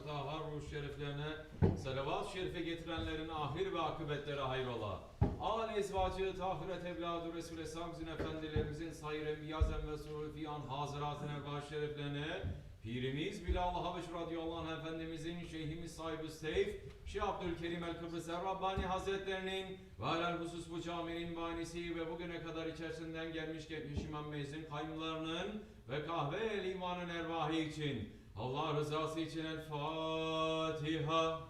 mutahhar ruh şeriflerine salavat-ı şerife getirenlerin ahir ve akıbetleri hayrola. Âl-i ezvacı, tahiret evladı Resul-i Samzin efendilerimizin sayr enbiyazem ve suhufiyan hazıratın ervah şeriflerine Pirimiz Bilal Habeş radıyallahu anh efendimizin şeyhimiz sahibi Seyf Şeyh Abdülkerim el-Kıbrıs Rabbani Hazretlerinin ve alel husus bu caminin banisi ve bugüne kadar içerisinden gelmiş geçmiş imam mezun kayyumlarının ve kahve el imanın ervahı için Allah rızası için el Fatiha.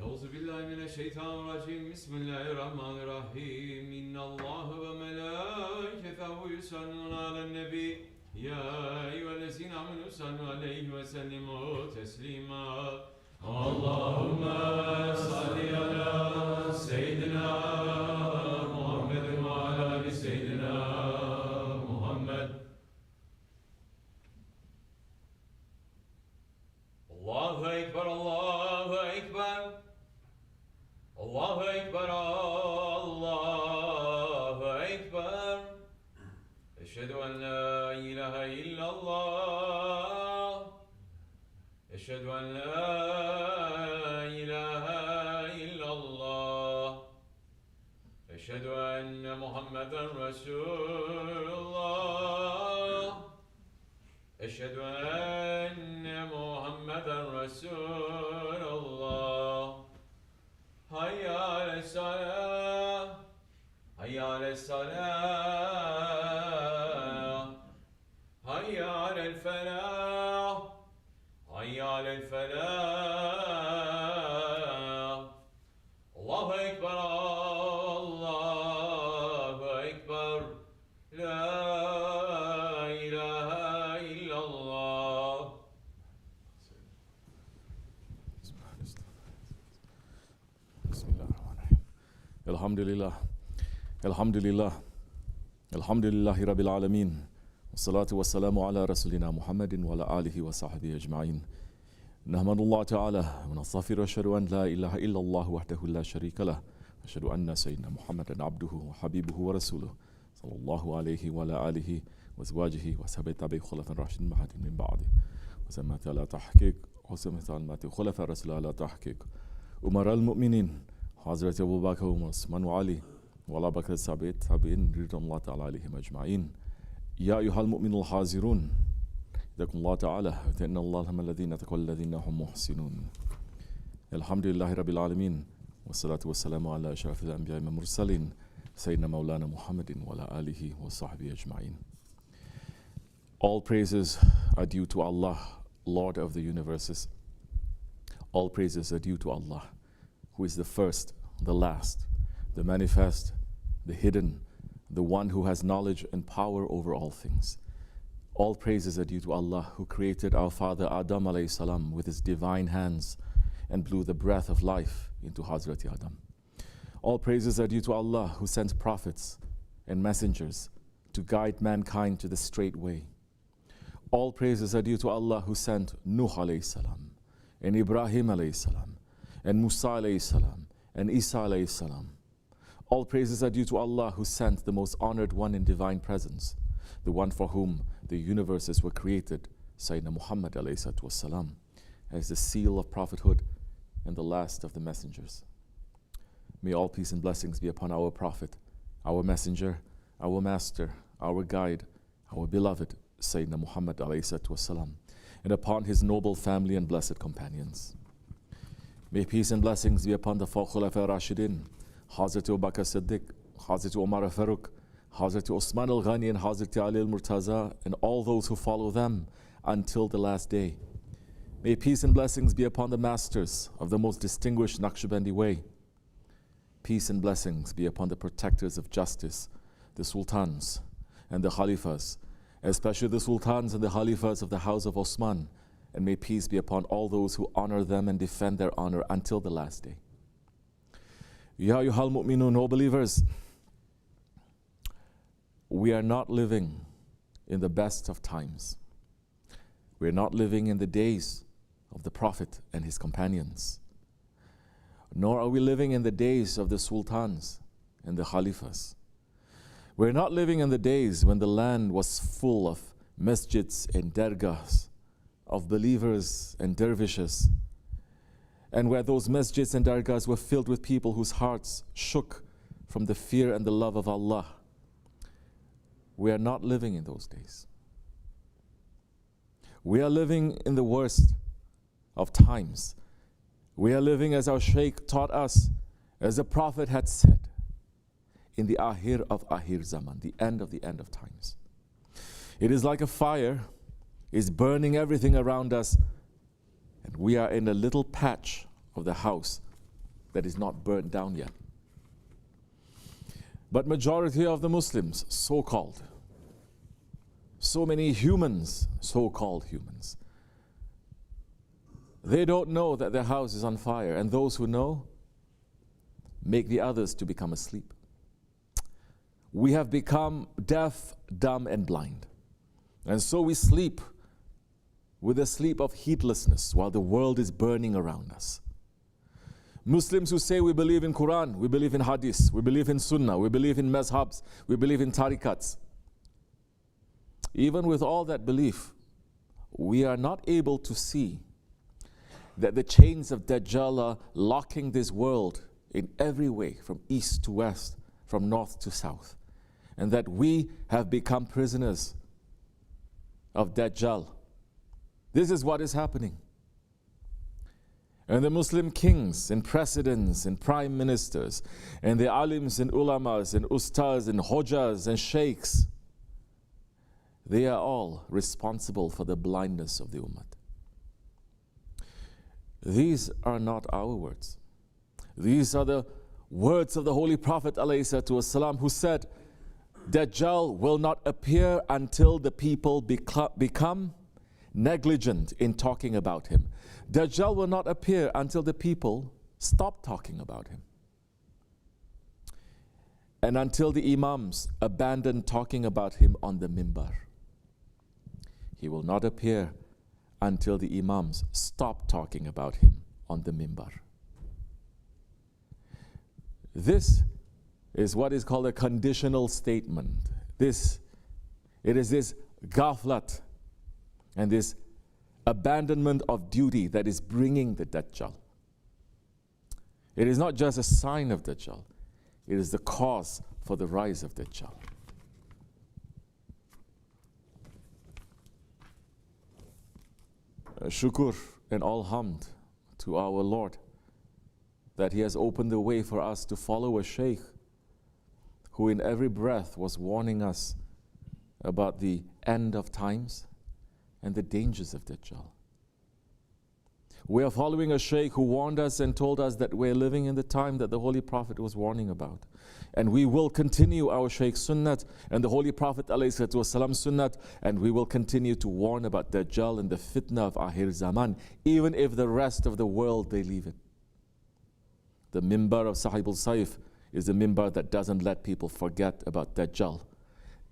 Euzubillahimineşşeytanirracim. Bismillahirrahmanirrahim. İnnallâhe ve melâiketehu yusallûne alen nebi. Ya eyyühellezîne âmenû sallu aleyhi ve sellimû teslîmâ. Allahümme salli ala seyyidina Muhammedin ve ala ali seyyidina Muhammed. Allahu Ekber, Allahu Ekber. Allahu Ekber, Allahu Ekber. Eşhedü en la ilahe illallah. Eşhedü en la ilahe illallah. Eşhedü enne Muhammeden Resulullah. Eşhedü enne Muhammeden Resulullah. Hayya ale's-salâh. Hayya ale's-salâh. Hayya alel-felâh. Hayya alel-felâh. Allahu Ekber, Allahu Ekber. La ilahe illallah. Elhamdülillah, elhamdülillah, elhamdülillahi rabbil alemin. Vessalatu vesselamu ala Resulina Muhammedin ve ala alihi ve sahbihi ecma'in. Nehmadullah Teala ve nastağfir ve eşhedü en la ilahe illallah vahdehu la şerike leh. Eşhedü enne seyyidina Muhammeden abduhu ve habibuhu ve resuluhu. Sallallahu aleyhi ve ala alihi ve ezvacihi ve sahbihi tabi'i khulafen raşidin mahadin min ba'di. Ve semmeti ala tahkik, ve semmeti almati khulafen Resulü ala tahkik. Umaral mu'minin. Hazreti Ebu Bakr, Osman ve Ali ve ala Bakr tabi'in ridallahu teala aleyhim ecmaîn. Ya eyyuhel mu'minul hazirun. İdekumullah teala ve te'innallaha ma'allezîne tekvellezîne hum muhsinun. Elhamdülillahi rabbil alemin. Ve salatu ve selamu ala eşrafil enbiya'i ve mursalin. Seyyidina Mevlana Muhammedin ve ala alihi ve sahbihi ecmaîn. All praises are due to Allah, Lord of the universes. All praises are due to Allah, who is the first, the last, the manifest, the hidden, the one who has knowledge and power over all things. All praises are due to Allah, who created our father Adam alayhi salam with his divine hands and blew the breath of life into Hazrati Adam. All praises are due to Allah, who sent prophets and messengers to guide mankind to the straight way. All praises are due to Allah, who sent Nuh alayhi salam and Ibrahim alayhi salam and Musa alayhi salam and Isa alayhi salam. All praises are due to Allah, who sent the most honored one in divine presence, the one for whom the universes were created, Sayyidina Muhammad alayhi salatu wassalam, as the seal of prophethood and the last of the messengers. May all peace and blessings be upon our prophet, our messenger, our master, our guide, our beloved Sayyidina Muhammad alayhi salatu wassalam, and upon his noble family and blessed companions. May peace and blessings be upon the four Khulafa Rashidin, Hazrat Abu Bakr Siddiq, Hazrat Umar Farooq, Hazrat Osman al-Ghani and Hazrat Ali al-Murtaza, and all those who follow them until the last day. May peace and blessings be upon the masters of the most distinguished Naqshbandi way. Peace and blessings be upon the protectors of justice, the sultans and the khalifas, especially the sultans and the khalifas of the house of Osman, and may peace be upon all those who honor them and defend their honor until the last day. Ya ayyuhal mu'minun, O believers, we are not living in the best of times. We are not living in the days of the Prophet and his companions. Nor are we living in the days of the sultans and the khalifas. We're not living in the days when the land was full of masjids and dargahs of believers and dervishes, and where those masjids and dargahs were filled with people whose hearts shook from the fear and the love of Allah. We are not living in those days. We are living in the worst of times. We are living, as our Shaykh taught us, as the Prophet had said, in the Ahir of Ahir Zaman, the end of times. It is like a fire is burning everything around us, and we are in a little patch of the house that is not burnt down yet. But majority of the Muslims, so-called, so many humans, so-called humans, they don't know that their house is on fire, and those who know make the others to become asleep. We have become deaf, dumb, and blind. And so we sleep with a sleep of heedlessness while the world is burning around us. Muslims who say we believe in Quran, we believe in Hadith, we believe in Sunnah, we believe in mazhabs, we believe in tarikats. Even with all that belief, we are not able to see that the chains of Dajjal are locking this world in every way, from east to west, from north to south, and that we have become prisoners of Dajjal. This is what is happening. And the Muslim kings and presidents and prime ministers and the alims and ulamas and ustaz and hojas and sheikhs, they are all responsible for the blindness of the ummah. These are not our words. These are the words of the Holy Prophet ﷺ, who said, Dajjal will not appear until the people become negligent in talking about him. Dajjal will not appear until the people stop talking about him. And until the imams abandon talking about him on the mimbar. He will not appear until the imams stop talking about him on the mimbar. This is what is called a conditional statement. It is this ghaflat and this abandonment of duty that is bringing the Dajjal. It is not just a sign of Dajjal, it is the cause for the rise of Dajjal. Shukr and all hamd to our Lord that He has opened the way for us to follow a Shaykh who in every breath was warning us about the end of times and the dangers of Dajjal. We are following a Shaykh who warned us and told us that we're living in the time that the Holy Prophet was warning about. And we will continue our Shaykh's sunnat and the Holy Prophet ﷺ sunnat, and we will continue to warn about Dajjal and the fitna of Ahir Zaman, even if the rest of the world, they leave it. The mimbar of Sahib al-Saif is the mimbar that doesn't let people forget about Dajjal.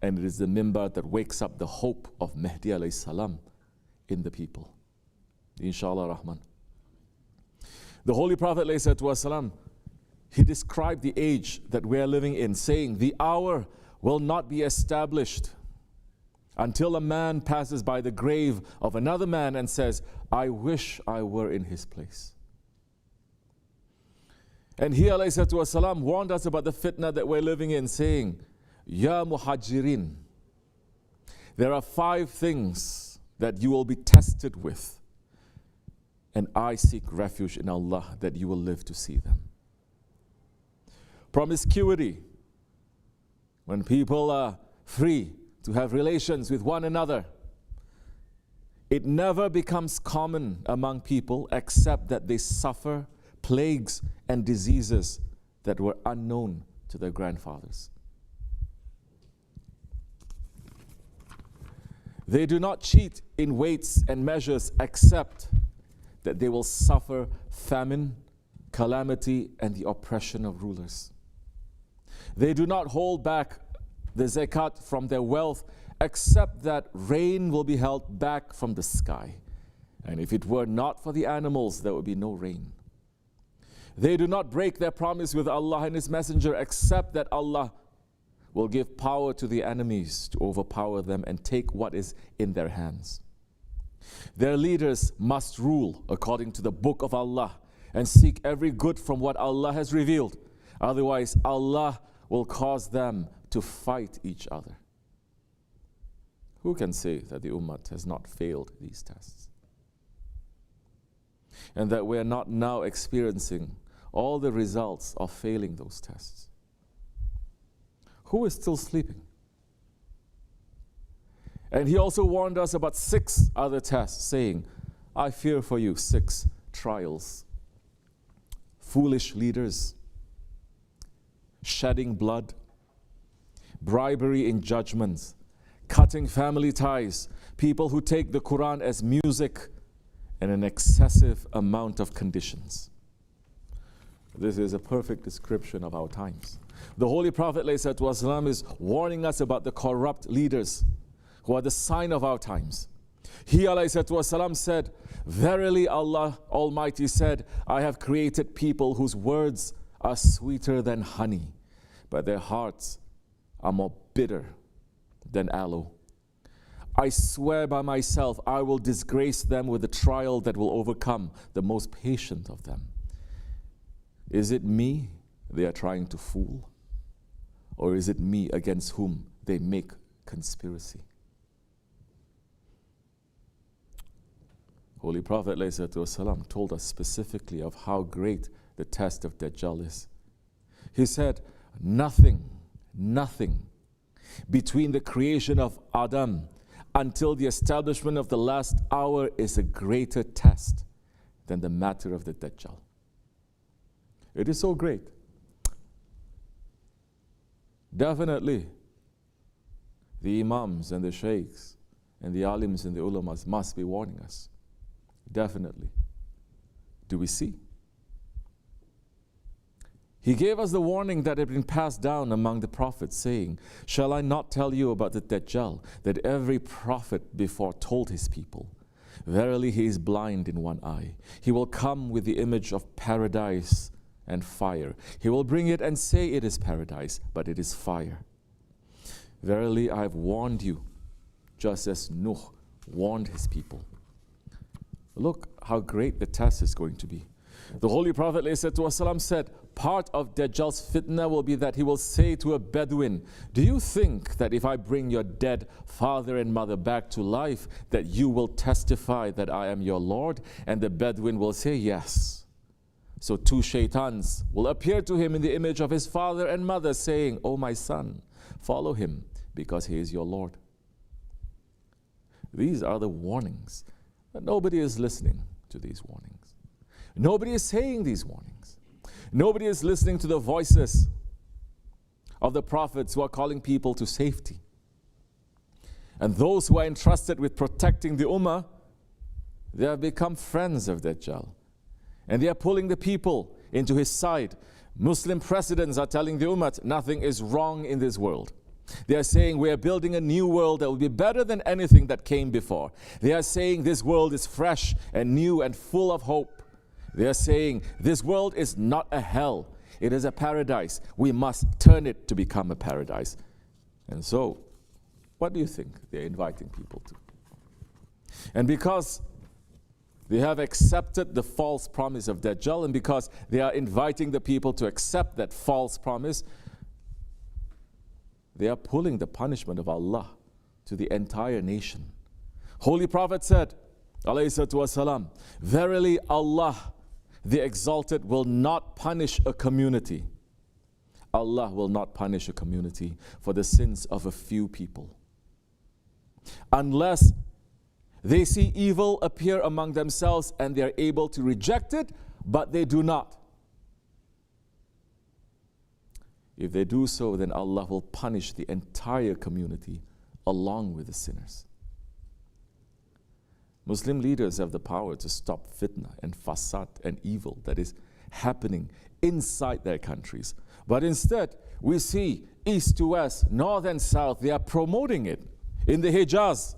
And it is the mimbar that wakes up the hope of Mahdi alayhi salam in the people. Inshallah Rahman. The Holy Prophet ﷺ, he described the age that we are living in, saying, the hour will not be established until a man passes by the grave of another man and says, I wish I were in his place. And he ﷺ warned us about the fitna that we're living in, saying, Ya muhajirin, there are 5 things that you will be tested with, and I seek refuge in Allah that you will live to see them. Promiscuity, when people are free to have relations with one another, it never becomes common among people except that they suffer plagues and diseases that were unknown to their grandfathers. They do not cheat in weights and measures except that they will suffer famine, calamity, and the oppression of rulers. They do not hold back the zakat from their wealth except that rain will be held back from the sky. And if it were not for the animals, there would be no rain. They do not break their promise with Allah and His Messenger except that Allah will give power to the enemies to overpower them and take what is in their hands. Their leaders must rule according to the book of Allah and seek every good from what Allah has revealed. Otherwise, Allah will cause them to fight each other. Who can say that the Ummah has not failed these tests? And that we are not now experiencing all the results of failing those tests? Who is still sleeping? And he also warned us about 6 other tests, saying, I fear for you 6 trials. Foolish leaders, shedding blood, bribery in judgments, cutting family ties, people who take the Quran as music, and an excessive amount of conditions. This is a perfect description of our times. The Holy Prophet ﷺ is warning us about the corrupt leaders who are the sign of our times. He ﷺ said, verily Allah Almighty said, I have created people whose words are sweeter than honey, but their hearts are more bitter than aloe. I swear by myself, I will disgrace them with a trial that will overcome the most patient of them. Is it me they are trying to fool? Or is it me against whom they make conspiracy? Holy Prophet ﷺ told us specifically of how great the test of Dajjal is. He said, nothing between the creation of Adam until the establishment of the last hour is a greater test than the matter of the Dajjal. It is so great. Definitely, the Imams and the Sheikhs and the Alims and the Ulamas must be warning us. Definitely. Do we see? He gave us the warning that had been passed down among the prophets, saying, shall I not tell you about the Dajjal, that every prophet before told his people? Verily he is blind in one eye. He will come with the image of paradise and fire. He will bring it and say it is paradise, but it is fire. Verily I have warned you, just as Nuh warned his people. Look how great the test is going to be. The Holy Prophet ﷺ said, part of Dajjal's fitna will be that he will say to a Bedouin, do you think that if I bring your dead father and mother back to life, that you will testify that I am your Lord? And the Bedouin will say, yes. So 2 shaitans will appear to him in the image of his father and mother, saying, O my son, follow him, because he is your Lord. These are the warnings. But nobody is listening to these warnings. Nobody is saying these warnings. Nobody is listening to the voices of the prophets who are calling people to safety. And those who are entrusted with protecting the Ummah, they have become friends of Dajjal. And they are pulling the people into his side. Muslim presidents are telling the Ummah, nothing is wrong in this world. They are saying we are building a new world that will be better than anything that came before. They are saying this world is fresh and new and full of hope. They are saying this world is not a hell. It is a paradise. We must turn it to become a paradise. And so, what do you think they're inviting people to? And because they have accepted the false promise of Dajjal, and because they are inviting the people to accept that false promise, they are pulling the punishment of Allah to the entire nation. Holy Prophet said, ﷺ, verily Allah, the Exalted, will not punish a community. Allah will not punish a community for the sins of a few people, unless they see evil appear among themselves and they are able to reject it, but they do not. If they do so, then Allah will punish the entire community along with the sinners. Muslim leaders have the power to stop fitna and fasad and evil that is happening inside their countries. But instead, we see east to west, north and south, they are promoting it. In the Hijaz,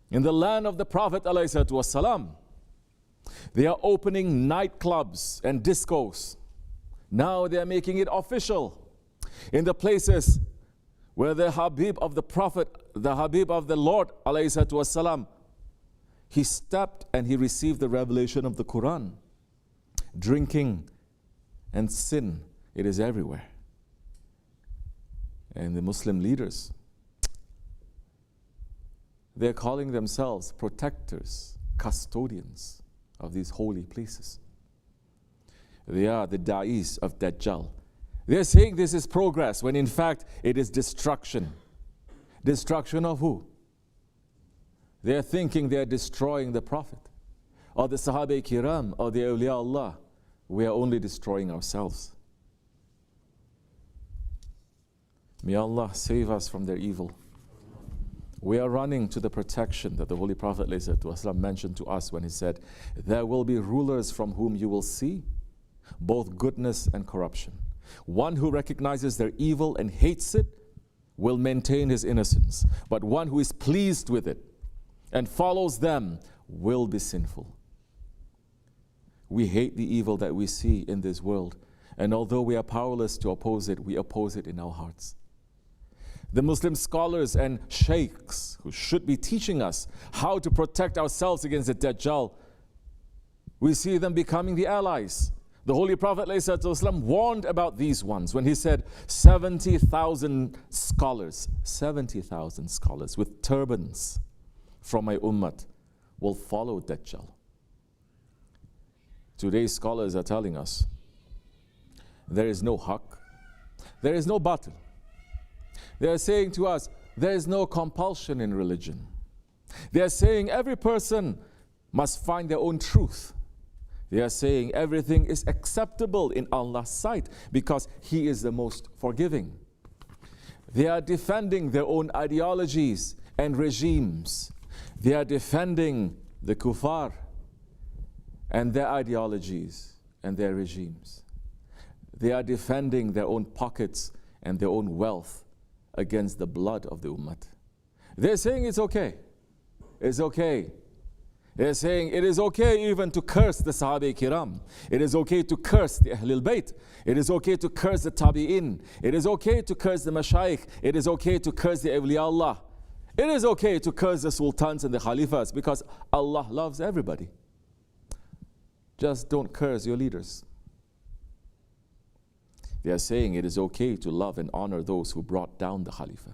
in the land of the Prophet ﷺ, they are opening nightclubs and discos. Now they are making it official. In the places where the Habib of the Prophet, the Habib of the Lord, ﷺ, he stepped and he received the revelation of the Quran. Drinking and sin, it is everywhere. And the Muslim leaders, they're calling themselves protectors, custodians of these holy places. They are the da'is of Dajjal. They're saying this is progress, when in fact it is destruction. Destruction of who? They're thinking they're destroying the Prophet, or the Sahaba Kiram, or the Awliya Allah. We are only destroying ourselves. May Allah save us from their evil. We are running to the protection that the Holy Prophet ﷺ mentioned to us when he said, there will be rulers from whom you will see both goodness and corruption. One who recognizes their evil and hates it will maintain his innocence, but one who is pleased with it and follows them will be sinful. We hate the evil that we see in this world, and although we are powerless to oppose it, we oppose it in our hearts. The Muslim scholars and sheikhs who should be teaching us how to protect ourselves against the Dajjal, we see them becoming the allies. The Holy Prophet ﷺ warned about these ones when he said 70,000 scholars with turbans from my ummah will follow Dajjal. Today's scholars are telling us there is no haqq, there is no batil. They are saying to us there is no compulsion in religion. They are saying every person must find their own truth. They are saying everything is acceptable in Allah's sight because He is the most forgiving. They are defending their own ideologies and regimes. They are defending the kuffar and their ideologies and their regimes. They are defending their own pockets and their own wealth against the blood of the ummah. They're saying it's okay. It's okay. They're saying it is okay even to curse the Sahaba Kiram. It is okay to curse the Ahlul Bayt. It is okay to curse the Tabi'in. It is okay to curse the Mashayikh. It is okay to curse the Awliya Allah. It is okay to curse the Sultans and the Khalifas because Allah loves everybody. Just don't curse your leaders. They are saying it is okay to love and honor those who brought down the Khalifa.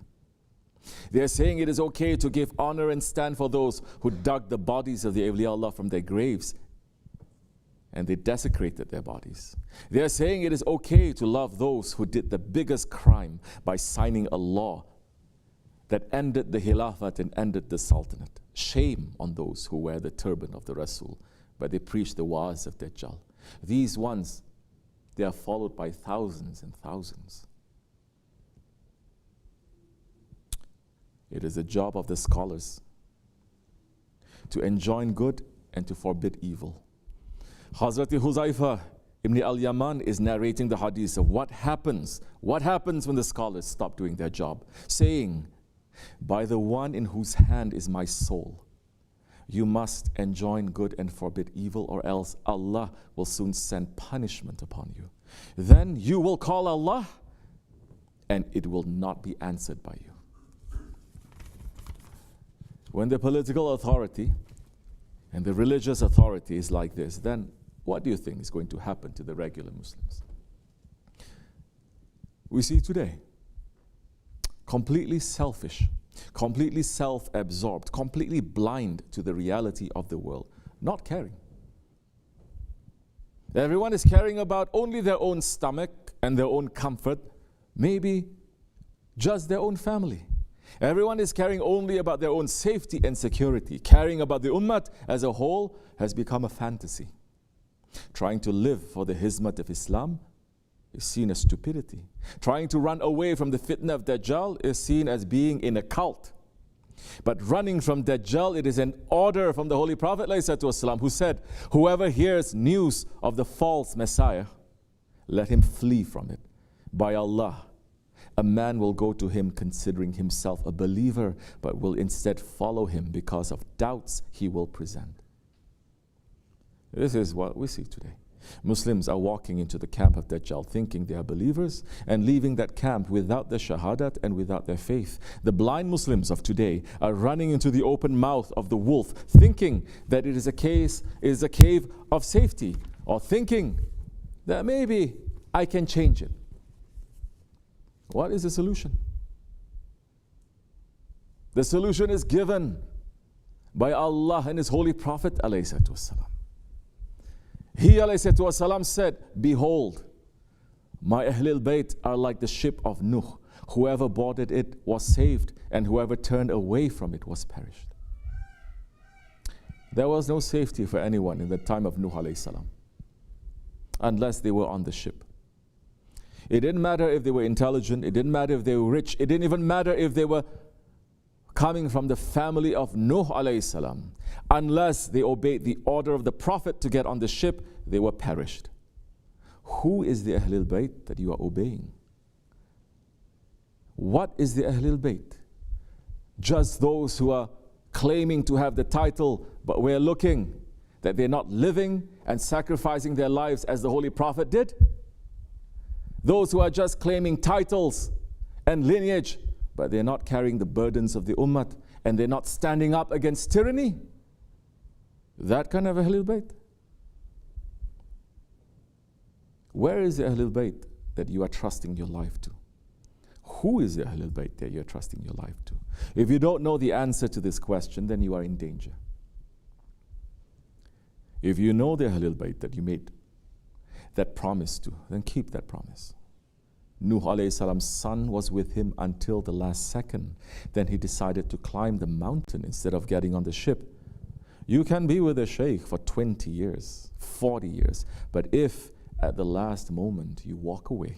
They are saying it is okay to give honor and stand for those who dug the bodies of the Awliya Allah from their graves and they desecrated their bodies. They are saying it is okay to love those who did the biggest crime by signing a law that ended the Khilafat and ended the Sultanate. Shame on those who wear the turban of the Rasul, but they preach the wa'az of Dajjal. These ones, they are followed by thousands and thousands. It is the job of the scholars to enjoin good and to forbid evil. Hazrat Huzaifa ibn al-Yaman is narrating the hadith of what happens when the scholars stop doing their job, saying, by the one in whose hand is my soul, you must enjoin good and forbid evil, or else Allah will soon send punishment upon you. Then you will call Allah and it will not be answered by you. When the political authority and the religious authority is like this, then what do you think is going to happen to the regular Muslims? We see today, completely selfish, completely self-absorbed, completely blind to the reality of the world, not caring. Everyone is caring about only their own stomach and their own comfort, maybe just their own family. Everyone is caring only about their own safety and security. Caring about the ummah as a whole has become a fantasy. Trying to live for the hizmat of Islam is seen as stupidity. Trying to run away from the fitna of Dajjal is seen as being in a cult. But running from Dajjal, it is an order from the Holy Prophet ﷺ, who said, whoever hears news of the false Messiah, let him flee from it. By Allah, a man will go to him considering himself a believer, but will instead follow him because of doubts he will present. This is what we see today. Muslims are walking into the camp of Dajjal thinking they are believers and leaving that camp without their shahadat and without their faith. The blind Muslims of today are running into the open mouth of the wolf thinking that it is a cave of safety, or thinking that maybe I can change it. What is the solution? The solution is given by Allah and His Holy Prophet ﷺ. He ﷺ said, behold, my Ahlul Bayt are like the ship of Nuh. Whoever boarded it was saved, and whoever turned away from it was perished. There was no safety for anyone in the time of Nuh ﷺ, unless they were on the ship. It didn't matter if they were intelligent, it didn't matter if they were rich, it didn't even matter if they were coming from the family of Nuh alayhi salam. Unless they obeyed the order of the Prophet to get on the ship, they were perished. Who is the Ahlul Bayt that you are obeying? What is the Ahlul Bayt? Just those who are claiming to have the title, but we're looking that they're not living and sacrificing their lives as the Holy Prophet did? Those who are just claiming titles and lineage, but they're not carrying the burdens of the ummah, and they're not standing up against tyranny? That kind of Ahlul Bayt? Where is the Ahlul Bayt that you are trusting your life to? Who is the Ahlul Bayt that you're trusting your life to? If you don't know the answer to this question, then you are in danger. If you know the Ahlul Bayt that you made that promise to, then keep that promise. Nuh alayhi salam's son was with him until the last second. Then he decided to climb the mountain instead of getting on the ship. You can be with a sheikh for 20 years, 40 years, but if at the last moment you walk away,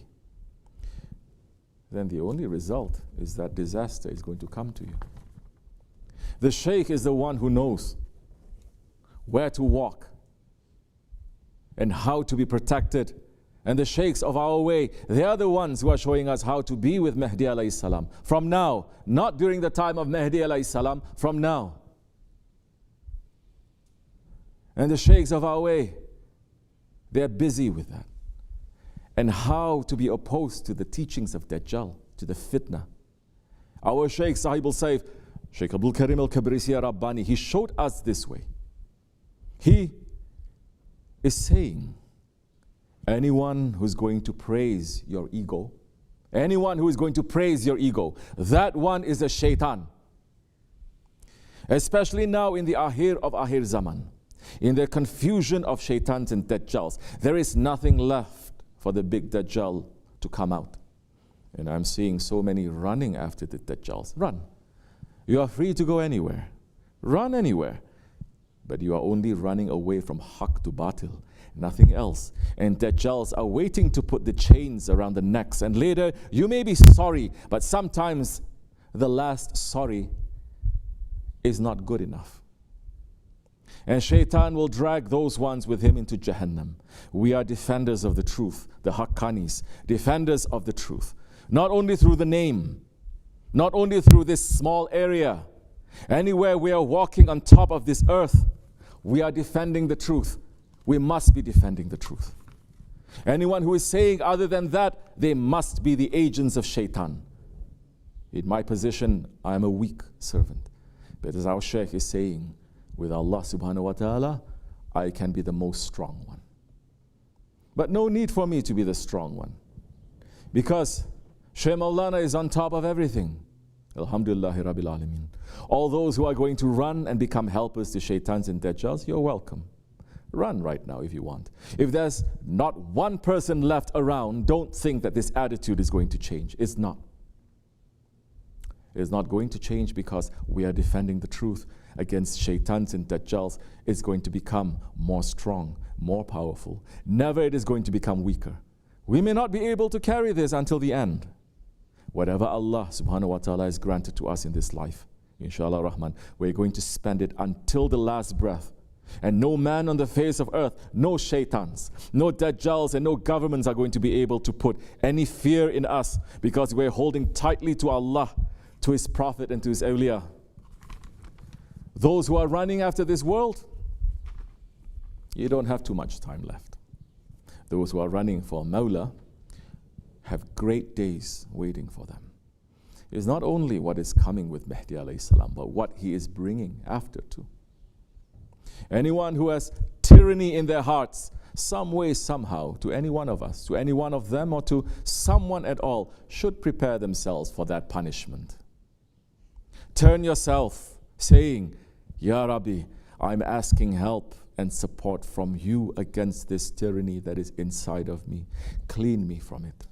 then the only result is that disaster is going to come to you. The sheikh is the one who knows where to walk and how to be protected. And the sheikhs of our way, they are the ones who are showing us how to be with Mahdi alayhi salam. From now, not during the time of Mahdi alayhi salam, from now. And the sheikhs of our way, they are busy with that. And how to be opposed to the teachings of Dajjal, to the fitna. Our Shaykh Sahib al-Saif, Shaykh Abdul Karim al-Kabrisi Rabbani, he showed us this way. He is saying, anyone who's going to praise your ego, anyone who is going to praise your ego, that one is a shaitan. Especially now in the Ahir of Ahir Zaman, in the confusion of shaitans and Dajjals, there is nothing left for the big Dajjal to come out. And I'm seeing so many running after the Dajjals. Run. You are free to go anywhere. Run anywhere. But you are only running away from haqq to batil, nothing else. And Dajjals are waiting to put the chains around the necks. And later, you may be sorry, but sometimes the last sorry is not good enough. And shaitan will drag those ones with him into Jahannam. We are defenders of the truth, the Haqqanis, defenders of the truth. Not only through the name, not only through this small area. Anywhere we are walking on top of this earth, we are defending the truth. We must be defending the truth. Anyone who is saying other than that, they must be the agents of shaitan. In my position, I am a weak servant. But as our Shaykh is saying, with Allah subhanahu wa ta'ala, I can be the most strong one. But no need for me to be the strong one. Because Shaykh Maulana is on top of everything. Alhamdulillahi Rabbil Alameen. All those who are going to run and become helpers to shaitans and dajjals, you're welcome. Run right now if you want. If there's not one person left around, don't think that this attitude is going to change. It's not. It's not going to change because we are defending the truth against shaitans and dajjals. It's going to become more strong, more powerful. Never it is going to become weaker. We may not be able to carry this until the end. Whatever Allah subhanahu wa ta'ala has granted to us in this life, inshallah rahman, we're going to spend it until the last breath. And no man on the face of earth, no shaitans, no dajjals, and no governments are going to be able to put any fear in us because we're holding tightly to Allah, to His Prophet, and to His awliya. Those who are running after this world, you don't have too much time left. those who are running for Mawla, have great days waiting for them. It's not only what is coming with Mahdi alayhi salam, but what he is bringing after too. Anyone who has tyranny in their hearts, some way, somehow, to any one of us, to any one of them, or to someone at all, should prepare themselves for that punishment. Turn yourself, saying, Ya Rabbi, I'm asking help and support from you against this tyranny that is inside of me. Clean me from it.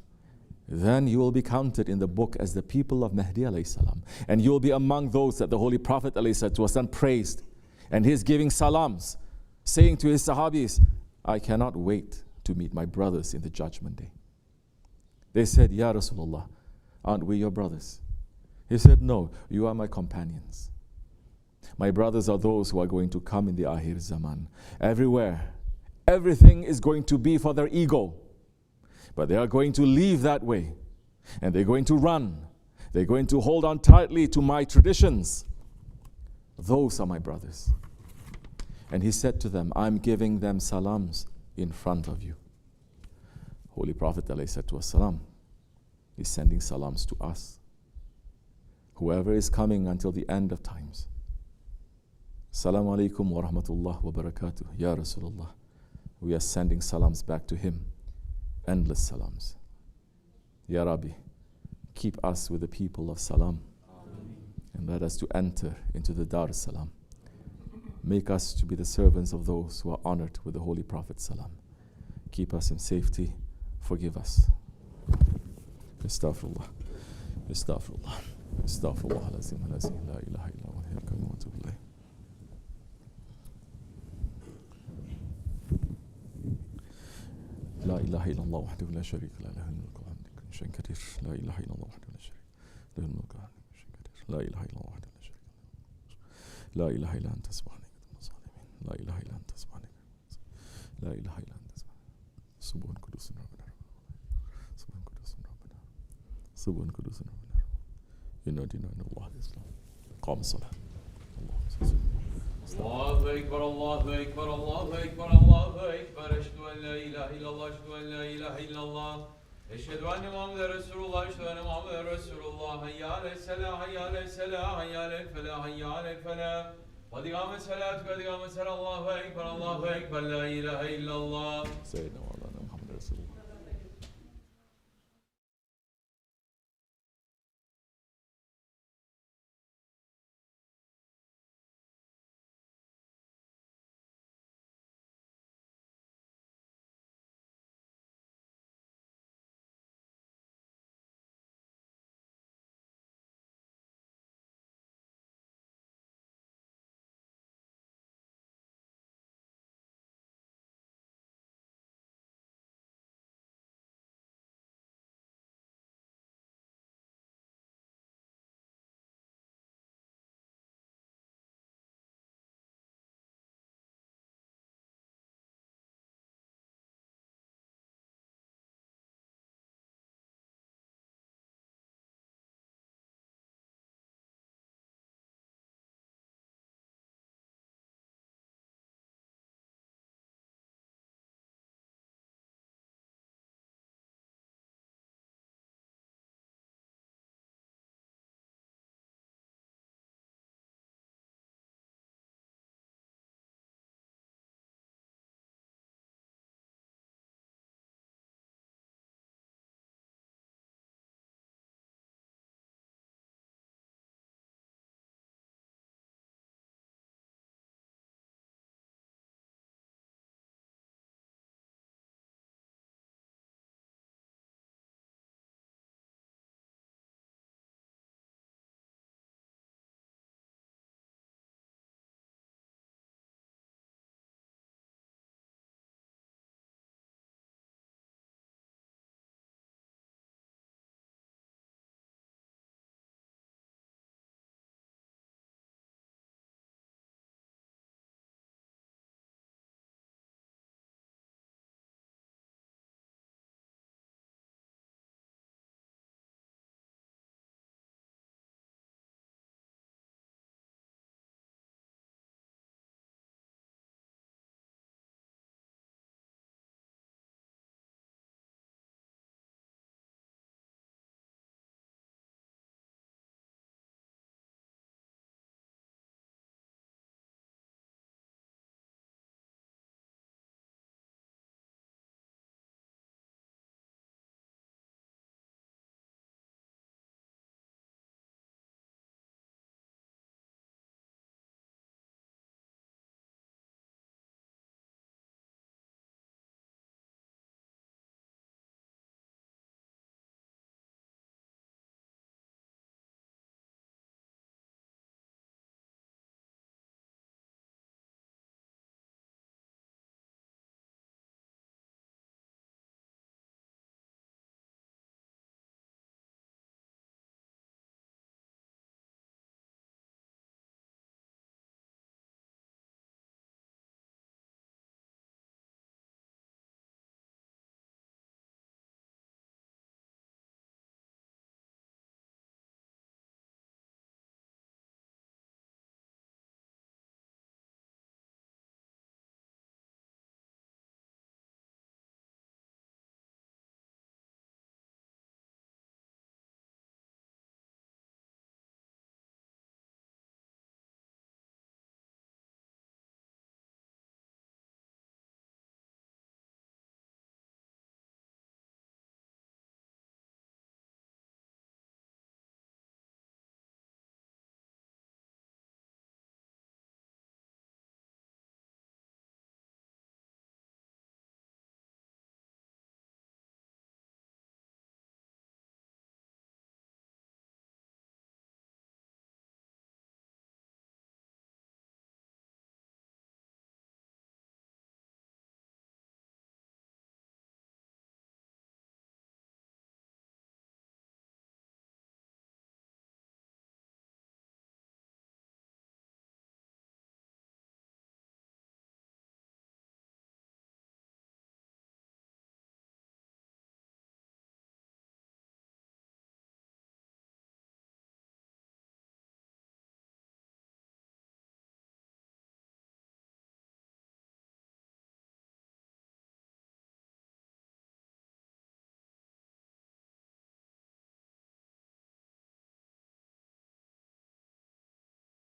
Then you will be counted in the book as the people of Mahdi alayhi salam. And you will be among those that the Holy Prophet alayhi salam praised. And he's giving salams, saying to his sahabis, I cannot wait to meet my brothers in the judgment day. They said, Ya Rasulullah, aren't we your brothers? He said, no, you are my companions. My brothers are those who are going to come in the Akhir Zaman. Everywhere, everything is going to be for their ego. But they are going to leave that way. And they're going to run. They're going to hold on tightly to my traditions. Those are my brothers. And he said to them, I'm giving them salams in front of you. Holy Prophet ﷺ is sending salams to us. Whoever is coming until the end of times. Assalamu alaikum wa rahmatullah wa barakatuh. Ya Rasulullah. We are sending salams back to him. Endless salams. Ya Rabbi, keep us with the people of salam. Amen. And let us to enter into the Dar salam. Make us to be the servants of those who are honored with the Holy Prophet salam. Keep us in safety. Forgive us. Astaghfirullah. Astaghfirullah. Astaghfirullah. La ilaha illa huwa. لا إله إلا الله وحده لا شريك له له الملك والحمد لله شيء كثير لا إله إلا الله وحده لا شريك له الملك والحمد لله شيء كثير لا إله إلا الله وحده لا شريك له لا إله إلا أنت سبحانك من الظالمين لا إله إلا أنت سبحانك لا إله إلا أنت سبحان قدوس ربنا سبحان قدوس ربنا سبحان قدوس ربنا إن ديننا إن الله الإسلام قام الصلاة الله أكبر الله أكبر الله أكبر الله أكبر أشهد أن لا إله إلا الله أشهد أن لا إله إلا الله أشهد أن محمدا رسول الله أشهد أن محمدا رسول الله حي على الصلاة حي على الصلاة حي على الفلاح حي على الفلاح قد قامت الصلاة قد قامت الصلاة الله أكبر لا إله إلا الله